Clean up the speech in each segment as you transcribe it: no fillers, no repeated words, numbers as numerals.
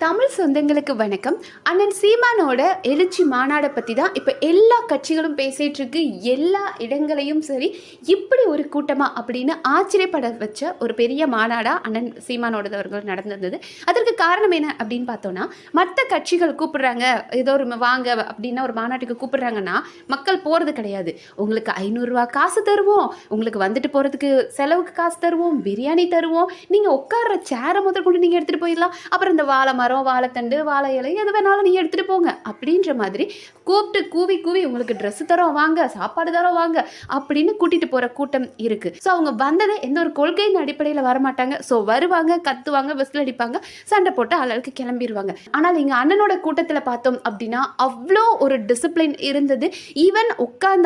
தமிழ் சொந்தங்களுக்கு வணக்கம். அண்ணன் சீமானோட எழுச்சி மாநாடை பற்றி தான் இப்போ எல்லா கட்சிகளும் பேசிகிட்டு இருக்கு. எல்லா இடங்களையும் சரி, இப்படி ஒரு கூட்டமா அப்படின்னு ஆச்சரியப்பட வச்ச ஒரு பெரிய மாநாடாக அண்ணன் சீமானோடவர்கள் நடந்திருந்தது. அதற்கு காரணம் என்ன அப்படின்னு பார்த்தோன்னா, மற்ற கட்சிகள் கூப்பிடுறாங்க, ஏதோ ஒரு வாங்க அப்படின்னா ஒரு மாநாட்டுக்கு கூப்பிடுறாங்கன்னா மக்கள் போகிறது கிடையாது. உங்களுக்கு 500 ரூபா காசு தருவோம், உங்களுக்கு வந்துட்டு போகிறதுக்கு செலவுக்கு காசு தருவோம், பிரியாணி தருவோம், நீங்கள் உட்கார்ற சேரை முதல் கொண்டு நீங்கள் எடுத்துகிட்டு போயிடலாம், அப்புறம் இந்த வாழை மரம், வாழைத்தண்டு, வாழை இலை எது வேணாலும் நீங்கள் எடுத்துகிட்டு போங்க அப்படின்ற மாதிரி கூப்பிட்டு கூவி கூவி உங்களுக்கு ட்ரெஸ்ஸு தரோம் வாங்க, சாப்பாடு தரோம் வாங்க அப்படின்னு கூட்டிகிட்டு போகிற கூட்டம் இருக்குது. ஸோ அவங்க வந்ததே எந்த ஒரு கொள்கையின் அடிப்படையில் வரமாட்டாங்க. ஸோ வருவாங்க, கத்துவாங்க, விசில் அடிப்பாங்க, சண்டை போட்டு ஆளுக்கு கிளம்பிடுவாங்க. ஆனால் இங்கே அண்ணனோட கூட்டத்தில் பார்த்தோம் அப்படின்னா அவ்வளோ ஒரு டிசிப்ளின் இருந்தது. ஈவன்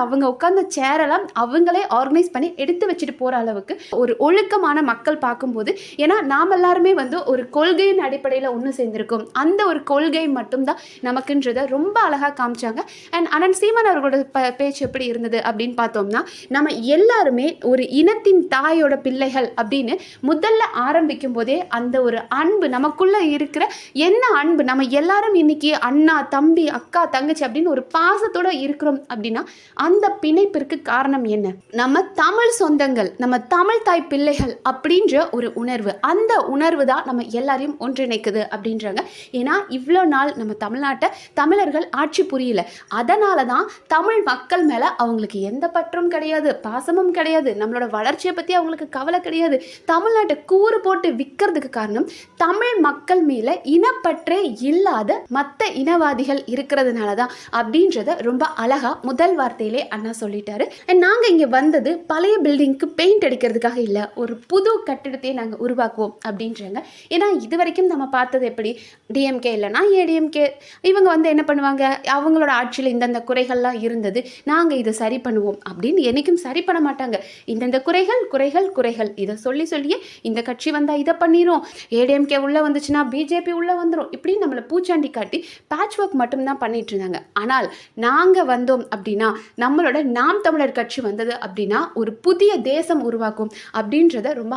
அவங்க உட்கார்ந்த சேரெல்லாம் அவங்களே ஆர்கனைஸ் பண்ணி எடுத்து வச்சுட்டு போகிற அளவுக்கு ஒரு ஒழுக்கமான மக்கள் பார்க்கும்போது, ஏன்னா நாம் எல்லாருமே வந்து ஒரு கொள்கையின் அடிப்படையில் ஒன்று சேர்ந்திருக்கும், அந்த ஒரு கொள்கை மட்டும்தான் நமக்குன்றதை ரொம்ப அழகாக காமிச்சாங்க. அண்ட் அண்ணன் சீமான் அவர்களோட பேச்சு எப்படி இருந்தது அப்படின்னு பார்த்தோம்னா, நம்ம எல்லாருமே ஒரு இனத்தின் தாயோட பிள்ளைகள் அப்படின்னு முதல்ல ஆரம்பிக்கும் போதே அந்த ஒரு அன்பு நமக்குள்ள இருக்கிற என்ன அன்பு, நம்ம எல்லாரும் இன்னைக்கு அண்ணா தம்பி அக்கா தங்கச்சி அப்படின்னு ஒரு பாசத்தோட இருக்கிறோம் அப்படின்னா அந்த பிணைப்பிற்கு காரணம் என்ன? நம்ம தமிழ் சொந்தங்கள், நம்ம தமிழ் தாய் பிள்ளைகள் அப்படின்ற ஒரு உணர்வு. அந்த உணர்வு தான் நம்ம எல்லாரையும் ஒன்றிணைக்குது அப்படின்றாங்க. ஏன்னா இவ்வளோ நாள் நம்ம தமிழ்நாட்டை தமிழர்கள் ஆட்சி புரியல, அதனால தான் தமிழ் மக்கள் மேலே அவங்களுக்கு எந்த பற்றும் கிடையாது, பாசமும் கிடையாது, நம்மளோட வளர்ச்சியை பற்றி அவங்களுக்கு கவலை கிடையாது. தமிழ்நாட்டை கூறு போட்டு விற்கிறதுக்கு காரணம் தமிழ் மக்கள் மேலே இனப்பற்றே இல்லாத மற்ற இனவாதிகள் இருக்கிறதுனால தான் அப்படின்றத ரொம்ப அழகாக முதல் வார்த்தையிலே அண்ணா சொல்லிட்டாரு. நாங்கள் இங்கே வந்தது பழைய பில்டிங்க்கு பெயிண்ட் அடிக்கிறதுக்காக இல்லை, ஒரு புது கட்டிடத்தையே நாங்கள் உருவாக்குவோம் அப்படின்றாங்க. ஏன்னா இது வரைக்கும் நம்ம பார்த்தது எப்படி, டிஎம்கே இல்லைனா ஏடிஎம்கே இவங்க வந்து என்ன பண்ணுவாங்க, அவங்களோட ஆட்சியில் இந்தந்த குறைகள்லாம் இருந்தது, நாங்கள் இதை சரி பண்ணுவோம் அப்படின்னு என்றைக்கும் சரி பண்ண மாட்டாங்க. இந்தந்த குறைகள் குறைகள் குறைகள் இதை சொல்லி சொல்லியே இந்த கட்சி வந்தால் இதை பண்ணிடும், ஏடிஎம்கே உள்ளே வந்துச்சுன்னா பிஜேபி உள்ளே வந்துடும், இப்படி நம்மளை பூச்சாண்டி காட்டி பேட்ச் ஒர்க் மட்டும்தான் பண்ணிட்டு இருந்தாங்க. ஆனால் நாங்கள் வந்தோம் அப்படின்னா, நம்மளோட நாம் தமிழர் கட்சி வந்தது அப்படின்னா ஒரு புதிய தேசம் உருவாக்கும் அப்படின்றத ரொம்ப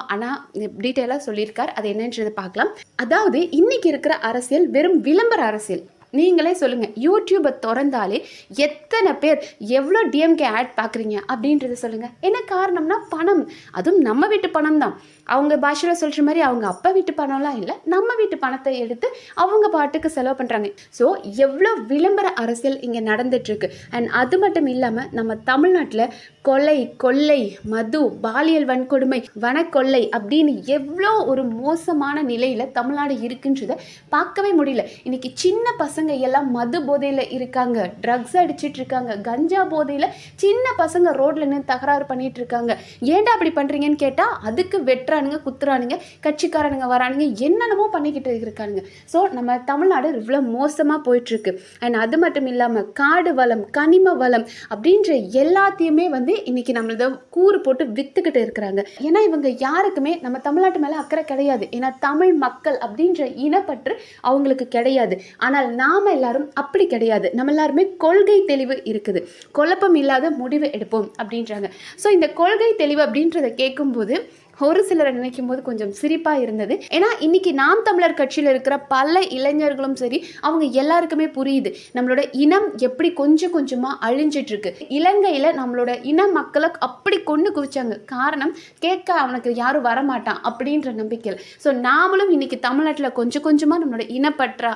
டீட்டெயிலாக சொல்லியிருக்கார். அது என்னன்றதை பார்க்கலாம். அதாவது இன்னைக்கு இருக்கிற அரசியல் வெறும் விளம்பர அரசியல். நீங்களே சொல்லுங்கள், யூடியூப்பை திறந்தாலே எத்தனை பேர் எவ்வளோ டிஎம்கே ஆட் பார்க்குறீங்க அப்படின்றத சொல்லுங்கள். என்ன காரணம்னா பணம், அதுவும் நம்ம வீட்டு பணம் தான். அவங்க பாஷையில் சொல்கிற மாதிரி அவங்க அப்பா வீட்டு பணம்லாம் இல்லை, நம்ம வீட்டு பணத்தை எடுத்து அவங்க பாட்டுக்கு செலவு பண்ணுறாங்க. ஸோ எவ்வளோ விளம்பர அரசியல் இங்கே நடந்துட்டுருக்கு. அண்ட் அது மட்டும் இல்லாமல் நம்ம தமிழ்நாட்டில் கொலை, கொள்ளை, மது, பாலியல் வன்கொடுமை, வனக்கொள்ளை அப்படின்னு எவ்வளோ ஒரு மோசமான நிலையில் தமிழ்நாடு இருக்குன்றதை பார்க்கவே முடியல. இன்றைக்கி சின்ன பசங்க எல்லாம் மது போதையில் இருக்காங்க, ட்ரக்ஸ் அடிச்சிட்டு இருக்காங்க, கஞ்சா போதையில் சின்ன பசங்க ரோட்ல நின்று தகராறு பண்ணிட்டு இருக்காங்க. ஏன்டா அப்படி பண்ணுறீங்கன்னு கேட்டால் அதுக்கு வெட்டுறானுங்க, குத்துறானுங்க, கட்சிக்காரனுங்க வரானுங்க, என்னென்னமோ பண்ணிக்கிட்டு இருக்கானுங்க. ஸோ நம்ம தமிழ்நாடு இவ்வளோ மோசமாக போயிட்டுருக்கு. அண்ட் அது மட்டும் இல்லாமல் காடு வளம், கனிம வளம் அப்படின்ற எல்லாத்தையுமே வந்து இன்னைக்கு நம்மளத கூறு போட்டு வித்துக்கிட்டு இருக்கிறாங்க. ஏன்னா இவங்க யாருக்குமே நம்ம தமிழ்நாட்டு மேலே அக்கறை கிடையாது. ஏன்னா தமிழ் மக்கள் அப்படின்ற இனப்பற்று அவங்களுக்கு கிடையாது. ஆனால் நாம எல்லாரும் அப்படி கிடையாது. நம்ம எல்லாருமே கொள்கை தெளிவு இருக்குது, குழப்பம் இல்லாத முடிவு எடுப்போம் அப்படின்றாங்க. ஸோ இந்த கொள்கை தெளிவு அப்படின்றத கேட்கும்போது ஒரு சிலரை நினைக்கும் போது கொஞ்சம் சிரிப்பாக இருந்தது. ஏன்னா இன்னைக்கு நாம் தமிழர் கட்சியில் இருக்கிற பல இளைஞர்களும் சரி, அவங்க எல்லாருக்குமே புரியுது நம்மளோட இனம் எப்படி கொஞ்சம் கொஞ்சமாக அழிஞ்சிட்ருக்கு. இலங்கையில் நம்மளோட இன மக்களை அப்படி கொண்டு குவிச்சாங்க. காரணம், கேட்க அவனுக்கு யாரும் வரமாட்டான் அப்படின்ற நம்பிக்கையில். ஸோ நாமளும் இன்னைக்கு தமிழ்நாட்டில் கொஞ்சம் கொஞ்சமாக நம்மளோட இனப்பற்ற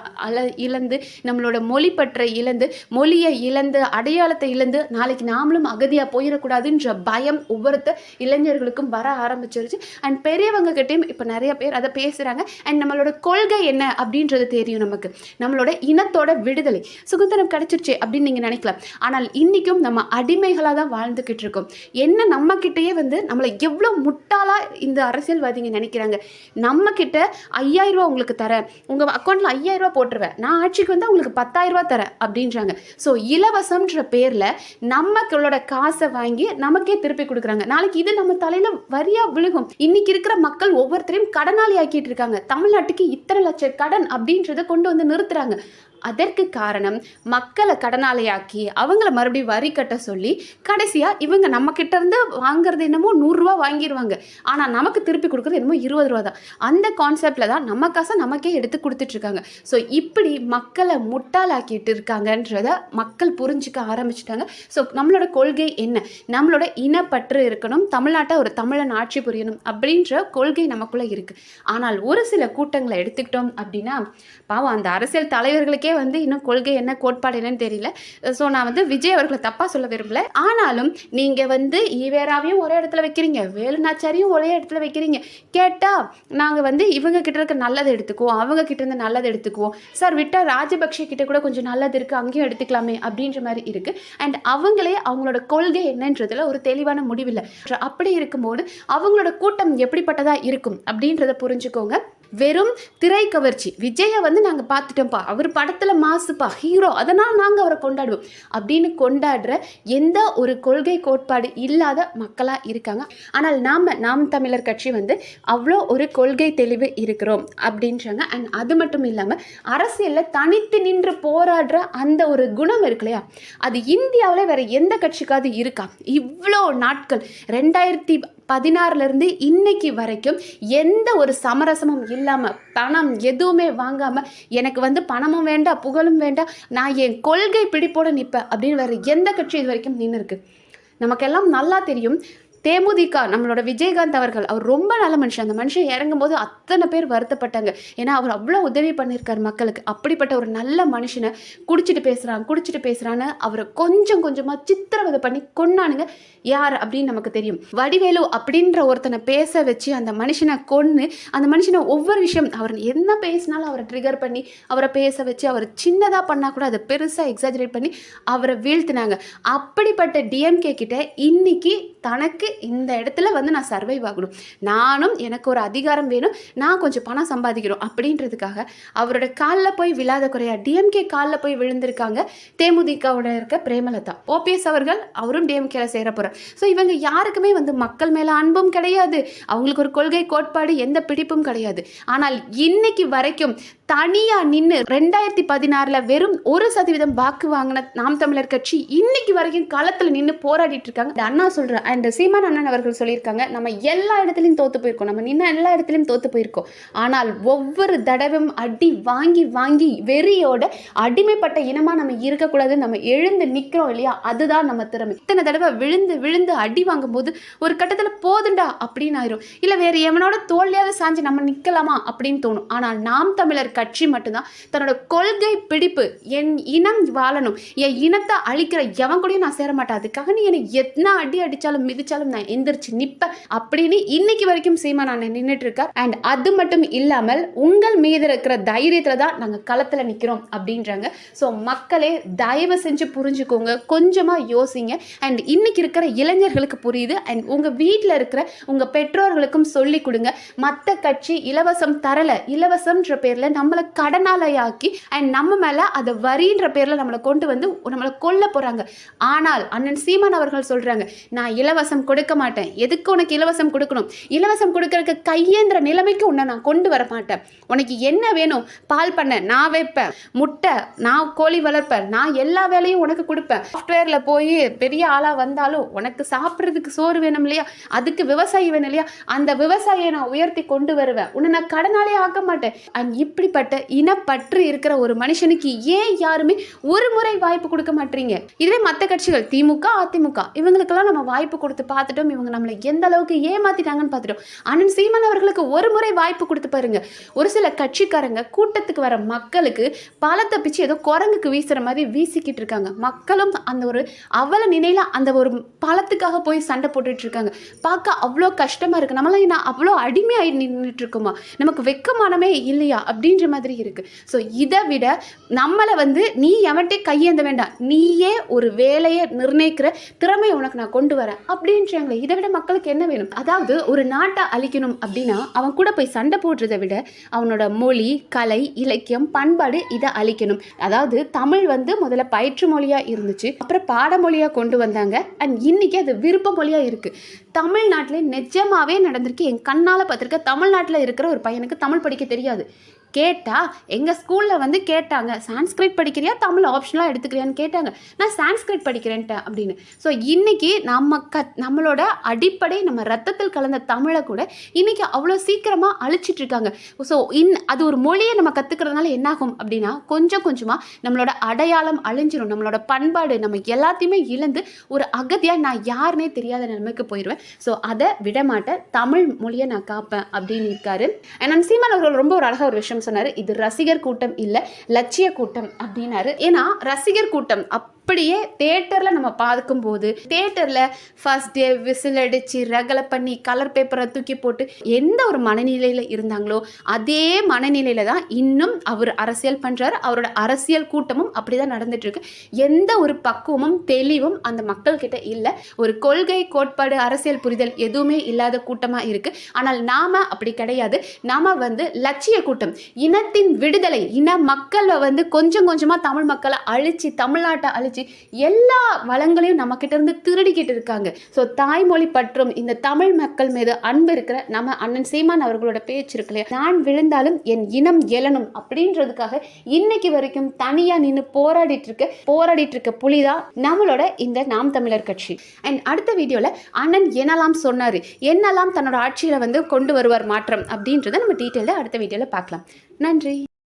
இழந்து, நம்மளோட மொழி பற்ற இழந்து, மொழியை இழந்து, அடையாளத்தை இழந்து நாளைக்கு நாமளும் அகதியாக போயிடக்கூடாதுன்ற பயம் ஒவ்வொருத்த இளைஞர்களுக்கும் வர ஆரம்பிச்சிருச்சு. அண்ட் பெரியவங்க கிட்டையும் இப்போ நிறைய பேர் அதை பேசுகிறாங்க. அண்ட் நம்மளோட கொள்கை என்ன அப்படின்றது தெரியும் நமக்கு. நம்மளோட இனத்தோட விடுதலை, சுதந்திரம் கிடைச்சிருச்சு அப்படின்னு நீங்கள் நினைக்கலாம். ஆனால் இன்றைக்கும் நம்ம அடிமைகளாக தான் வாழ்ந்துக்கிட்டு இருக்கோம். என்ன நம்ம கிட்டேயே வந்து நம்மளை எவ்வளோ முட்டாளாக இந்த அரசியல்வாதிங்க நினைக்கிறாங்க. நம்ம கிட்ட 5000 ரூபா உங்களுக்கு தரேன், உங்கள் அக்கௌண்ட்டில் 5000 ரூபா போட்டுருவேன், நான் ஆட்சிக்கு வந்தால் உங்களுக்கு 10,000 ரூபா தரேன் அப்படின்றாங்க. ஸோ இலவசம்ன்ற பேரில் நமக்களோட காசை வாங்கி நமக்கே திருப்பி கொடுக்குறாங்க. நாளைக்கு இது நம்ம தலையில் வரியாக விழுகும். ஆகும். இன்னைக்கு இருக்கிற மக்கள் ஒவ்வொருத்தரையும் கடனாளி ஆக்கிட்டு இருக்காங்க. தமிழ்நாட்டுக்கு இத்தனை லட்சம் கடன் அப்படின்றத கொண்டு வந்து நிறுத்துறாங்க. அதற்கு காரணம் மக்களை கடனாளியாக்கி அவங்கள மறுபடியும் வரி கட்ட சொல்லி கடைசியாக இவங்க நம்ம கிட்ட இருந்து வாங்குறது என்னமோ 100 ரூபா வாங்கிடுவாங்க. ஆனால் நமக்கு திருப்பி கொடுக்குறது என்னமோ 20 ரூபா தான். அந்த கான்செப்டில் தான் நம்ம காசை நமக்கே எடுத்து கொடுத்துட்ருக்காங்க. ஸோ இப்படி மக்களை முட்டாளாக்கிட்டு இருக்காங்கன்றத மக்கள் புரிஞ்சுக்க ஆரம்பிச்சிட்டாங்க. ஸோ நம்மளோட கொள்கை என்ன? நம்மளோட இனப்பற்று இருக்கணும், தமிழ்நாட்டை ஒரு தமிழன் ஆட்சி புரியணும் அப்படின்ற கொள்கை நமக்குள்ளே இருக்குது. ஆனால் ஒரு சில கூட்டங்களை எடுத்துக்கிட்டோம் அப்படின்னா பாவம் அந்த அரசியல் தலைவர்களுக்கே வந்து இன்னும் கொள்கை என்ன கோட்பாடு என்னன்னு தெரியல. ஸோ நான் வந்து விஜய் அவர்களை தப்பாக சொல்ல விரும்பல. ஆனாலும் நீங்கள் வந்து ஈவேராவையும் ஒரே இடத்துல வைக்கிறீங்க, வேலுநாச்சியாரையும் ஒரே இடத்துல வைக்கிறீங்க. கேட்டால் நாங்கள் வந்து இவங்க கிட்ட இருக்க நல்லதை எடுத்துக்குவோம், அவங்க கிட்ட இருந்து நல்லதை எடுத்துக்குவோம் சார், விட்டால் ராஜபக்ஷ கிட்ட கூட கொஞ்சம் நல்லது இருக்குது அங்கேயும் எடுத்துக்கலாமே அப்படின்ற மாதிரி இருக்குது. அண்ட் அவங்களே அவங்களோட கொள்கை என்னன்றதுல ஒரு தெளிவான முடிவில்லை. அப்படி இருக்கும்போது அவங்களோட கூட்டம் எப்படிப்பட்டதாக இருக்கும் அப்படின்றத புரிஞ்சுக்கோங்க. வெறும் திரை கவர்ச்சி, விஜயை வந்து நாங்கள் பார்த்துட்டோம்ப்பா, அவர் படத்தில் மாசுப்பா ஹீரோ, அதனால் நாங்கள் அவரை கொண்டாடுவோம் அப்படின்னு கொண்டாடுற எந்த ஒரு கொள்கை கோட்பாடு இல்லாத மக்களாக இருக்காங்க. ஆனால் நாம் தமிழர் கட்சி வந்து அவ்வளோ ஒரு கொள்கை தெளிவு இருக்கிறோம் அப்படின்றாங்க. அண்ட் அது மட்டும் இல்லாமல் அரசியலில் தனித்து நின்று போராடுற அந்த ஒரு குணம் இருக்கு இல்லையா, அது இந்தியாவில் வேற எந்த கட்சிக்காவது இருக்கா? இவ்வளோ நாட்கள் 2016 இன்னைக்கு வரைக்கும் எந்த ஒரு சமரசமும் இல்லாமல் பணம் எதுவுமே வாங்காமல் எனக்கு வந்து பணமும் வேண்டாம் புகழும் வேண்டாம் நான் என் கொள்கை பிடிப்போடு நிற்பேன் அப்படின்னு வேறு எந்த கட்சி இது வரைக்கும் நின்று இருக்கு? நமக்கெல்லாம் நல்லா தெரியும். தேமுதிக நம்மளோட விஜயகாந்த் அவர்கள், அவர் ரொம்ப நல்ல மனுஷன். அந்த மனுஷன் இறங்கும்போது அத்தனை பேர் வருத்தப்பட்டாங்க. ஏன்னா அவர் அவ்வளோ உதவி பண்ணியிருக்கார் மக்களுக்கு. அப்படிப்பட்ட ஒரு நல்ல மனுஷனை குடிச்சிட்டு பேசுகிறான்னு அவரை கொஞ்சம் கொஞ்சமாக சித்திரவதை பண்ணி கொன்னானுங்க. யார் அப்படின்னு நமக்கு தெரியும். வடிவேலு அப்படின்ற ஒருத்தனை பேச வச்சு அந்த மனுஷனை கொன்று அந்த மனுஷனை ஒவ்வொரு விஷயம் அவர் என்ன பேசினாலும் அவரை ட்ரிகர் பண்ணி அவரை பேச வச்சு அவர் சின்னதாக பண்ணால் கூட அதை பெருசாக எக்ஸாஜரேட் பண்ணி அவரை வீழ்த்தினாங்க. அப்படிப்பட்ட டிஎம்கே கிட்ட இன்னைக்கு தனக்கு இந்த இடத்துல வந்து நான் சர்வைவ் ஆகணும், நானும் எனக்கு ஒரு அதிகாரம் வேணும், நான் கொஞ்சம் பணம் சம்பாதிக்கணும் அப்படின்றதுக்காக அவரோட காலில் போய் விழாத குறையா டிஎம்கே காலில் போய் விழுந்திருக்காங்க தேமுதிகவோட இருக்க பிரேமலதா. ஓபிஎஸ் அவர்கள் அவரும் டிஎம்கேல சேர போகிறார். ஸோ இவங்க யாருக்குமே வந்து மக்கள் மேலே அன்பும் கிடையாது, அவங்களுக்கு ஒரு கொள்கை கோட்பாடு எந்த பிடிப்பும் கிடையாது. ஆனால் இன்னைக்கு வரைக்கும் தனியாக நின்று 2016 வெறும் 1% வாக்கு வாங்கின நாம் தமிழர் கட்சி இன்னைக்கு வரைக்கும் களத்தில் நின்று போராடிட்டு இருக்காங்க. அண்ணா சொல்கிறேன் அண்ட் சீமான் அண்ணன் அவர்கள் சொல்லியிருக்காங்க, நம்ம எல்லா இடத்துலையும் தோற்று போயிருக்கோம், நம்ம நின்று எல்லா இடத்துலையும் தோற்று போயிருக்கோம். ஆனால் ஒவ்வொரு தடவையும் அடி வாங்கி வாங்கி வெறியோட அடிமைப்பட்ட இனமாக நம்ம இருக்கக்கூடாது, நம்ம எழுந்து நிற்கிறோம் இல்லையா, அதுதான் நம்ம திறமை. இத்தனை தடவை விழுந்து விழுந்து அடி வாங்கும் போது ஒரு கட்டத்தில் போதுண்டா அப்படின்னு ஆயிரும். இல்லை வேறு எவனோட தோல்லையாவது சாஞ்சு நம்ம நிற்கலாமா அப்படின்னு தோணும். ஆனால் நாம் தமிழர் கட்சி மட்டும்தான் தன்னோட கொள்கை பிடிப்பு, என் இனம் வாழணும், என் இனத்தை அழிக்கிற எவன் கூடயும் நான் சேர மாட்டேன், அதுக்காக நீ என்னை எத்தனை அடி அடிச்சாலும் மிதிச்சாலும் நான் எந்திரிச்சு நிப்பேன் அப்படின்னு இன்னைக்கு வரைக்கும் சீமான் அண்ணன் நின்றுட்டு இருக்கார். அண்ட் அது மட்டும் இல்லாமல் உங்கள் மீது இருக்கிற தைரியத்துல தான் நாங்கள் களத்தில் நிற்கிறோம் அப்படின்றாங்க. ஸோ மக்களே தயவு செஞ்சு புரிஞ்சுக்கோங்க, கொஞ்சமா யோசிங்க. அண்ட் இன்னைக்கு இருக்கிற இளைஞர்களுக்கு புரியுது. அண்ட் உங்க வீட்டில் இருக்கிற உங்க பெற்றோர்களுக்கும் சொல்லி கொடுங்க, மற்ற கட்சி இலவசம் தரல, இலவசம்ன்ற பேர்ல நம்மளை கடனாளையாக்கி அண்ட் நம்ம மேல அதை வரின்ற பேர்ல நம்மளை கொண்டு வந்து நம்மளை கொல்ல போறாங்க. ஆனால் அண்ணன் சீமான் அவர்கள் சொல்றாங்க, நான் இலவசம் கொடுக்க மாட்டேன், எதுக்கு உனக்கு இலவசம் கொடுக்கணும், இலவசம் கொடுக்கறதுக்கு கையேந்திர நிலைமைக்கு உன்னை நான் கொண்டு வர மாட்டேன், உனக்கு என்ன வேணும் பால் பண்ண நான் வைப்பேன், முட்டை நான் கோழி வளர்ப்பேன், நான் எல்லா வேலையும் உனக்கு கொடுப்பேன், சாஃப்ட்வேர்ல போய் பெரிய ஆளா வந்தாலும் உனக்கு சாப்பிட்றதுக்கு சோறு வேணும் இல்லையா, அதுக்கு விவசாயி வேணும் இல்லையா, அந்த விவசாயியை நான் உயர்த்தி கொண்டு வருவேன், உன்னை நான் கடனாலே ஆக்க மாட்டேன். அண்ட் இப்படிப்பட்ட இனப்பற்று இருக்கிற ஒரு மனுஷனுக்கு ஏன் யாருமே ஒரு முறை வாய்ப்பு கொடுக்க மாட்டீங்க? இதுவே மற்ற கட்சிகள் திமுக அதிமுக இவங்களுக்கெல்லாம் நம்ம வாய்ப்பு கொடுத்து பார்த்துட்டோம், இவங்க நம்மளை எந்த அளவுக்கு ஏமாத்திட்டாங்கன்னு பார்த்துட்டோம். அண்ணன் சீமான் அவர்களுக்கு ஒரு முறை வாய்ப்பு கொடுத்து பாருங்க. ஒரு சில கட்சிக்காரங்க கூட்டத்துக்கு வர மக்களுக்கு பழத்தை பிச்சு ஏதோ குரங்குக்கு வீசுற மாதிரி வீசிக்கிட்டு இருக்காங்க. மக்களும் அந்த ஒரு அவல நினைல அந்த ஒரு பழத்துக்காக போய் சண்டை போட்டுட்டு இருக்காங்க. பார்க்க அவ்வளோ கஷ்டமா இருக்கு. நம்மளாம் என்ன அவ்வளோ அடிமையாகி நின்றுட்டு இருக்கோமா, நமக்கு வெக்கமானமே இல்லையா அப்படின்ற மாதிரி இருக்கு. ஸோ இதை விட நம்மளை வந்து நீ எவன்ட்டே கையேந்த வேண்டாம், நீயே ஒரு வேலையை நிர்ணயிக்கிற திறமை உனக்கு நான் கொண்டு வரேன் அப்படின்ற அழிக்கிறாங்களே, இதை விட மக்களுக்கு என்ன வேணும்? அதாவது ஒரு நாட்டை அழிக்கணும் அப்படின்னா அவன் கூட போய் சண்டை போடுறதை விட அவனோட மொழி, கலை, இலக்கியம், பண்பாடு இதை அழிக்கணும். அதாவது தமிழ் முதல்ல பயிற்று மொழியாக இருந்துச்சு, அப்புறம் பாடமொழியாக கொண்டு வந்தாங்க. அண்ட் இன்னைக்கு அது விருப்ப மொழியாக இருக்குது. தமிழ்நாட்டில் நிஜமாவே நடந்திருக்கு. என் கண்ணால் பார்த்துருக்க. தமிழ்நாட்டில் இருக்கிற ஒரு பையனுக்கு தமிழ் படிக்க தெரியாது. கேட்டால் எங்கள் ஸ்கூலில் கேட்டாங்க, சான்ஸ்கிரிட் படிக்கிறியா, தமிழ் ஆப்ஷனலாக எடுத்துக்கிறியான்னு கேட்டாங்க. நான் சான்ஸ்கிரிட் படிக்கிறேன்ட்டேன் அப்படின்னு. ஸோ இன்றைக்கி நம்மளோட அடிப்படை நம்ம ரத்தத்தில் கலந்த தமிழை கூட இன்றைக்கி அவ்வளோ சீக்கிரமாக அழிச்சிட்ருக்காங்க. ஸோ அது ஒரு மொழியை நம்ம கற்றுக்கிறதுனால என்னாகும் அப்படின்னா கொஞ்சம் கொஞ்சமாக நம்மளோட அடையாளம் அழிஞ்சிடும், நம்மளோட பண்பாடு நம்ம எல்லாத்தையுமே இழந்து ஒரு அகதியாக நான் யாருனே தெரியாத நிலைமைக்கு போயிடுவேன். ஸோ அதை விடமாட்டேன், தமிழ் மொழியை நான் காப்பேன் அப்படின்னு இருக்காரு. அண்ட் சீமான் அவர்கள் ரொம்ப ஒரு அழகாக ஒரு விஷயம் சொன்னாரு. இது ரசிகர் கூட்டம் இல்ல, லட்சிய கூட்டம் அப்படின்னாரு. ஏன்னா ரசிகர் கூட்டம் அப்படியே தியேட்டர்ல நம்ம பார்க்கும்போது தியேட்டர்ல ஃபர்ஸ்ட் டே விசில் அடிச்சு ரகலை பண்ணி கலர் பேப்பரை தூக்கி போட்டு எந்த ஒரு மனநிலையில இருந்தாங்களோ அதே மனநிலையில தான் இன்னும் அவர் அரசியல் பண்றாரு. அவரோட அரசியல் கூட்டமும் அப்படிதான் நடந்துட்டு இருக்கு. எந்த ஒரு பக்குவமும் தெளிவும் அந்த மக்கள் கிட்ட இல்லை. ஒரு கொள்கை, கோட்பாடு, அரசியல் புரிதல் எதுவுமே இல்லாத கூட்டமா இருக்கு. ஆனால் நாம அப்படி கிடையாது. நாம லட்சிய கூட்டம், இனத்தின் விடுதலை, இன மக்களை கொஞ்சம் கொஞ்சமா தமிழ் மக்களை அழிச்சு, தமிழ்நாட்டை அழிச்சு எல்லா வளங்களையும் நம்ம கிட்ட இருந்து திருடிக்கிட்டு இருக்காங்க. ஸோ தாய்மொழி பற்றும் இந்த தமிழ் மக்கள் மீது அன்பு இருக்கிற நம்ம அண்ணன் சீமான் அவர்களோட பேச்சு இருக்குல்லையா, நான் விழுந்தாலும் என் இனம் எழணும் அப்படின்றதுக்காக இன்னைக்கு வரைக்கும் தனியா நின்று போராடிட்டு இருக்க புலிதான் நம்மளோட இந்த நாம் தமிழர் கட்சி. அண்ட் அடுத்த வீடியோல அண்ணன் என்னெல்லாம் சொன்னாரு, என்னெல்லாம் தன்னோட ஆட்சியில கொண்டு வருவார் மாற்றம் அப்படின்றத நம்ம டீட்டெயில அடுத்த வீடியோல பார்க்கலாம். நன்றி.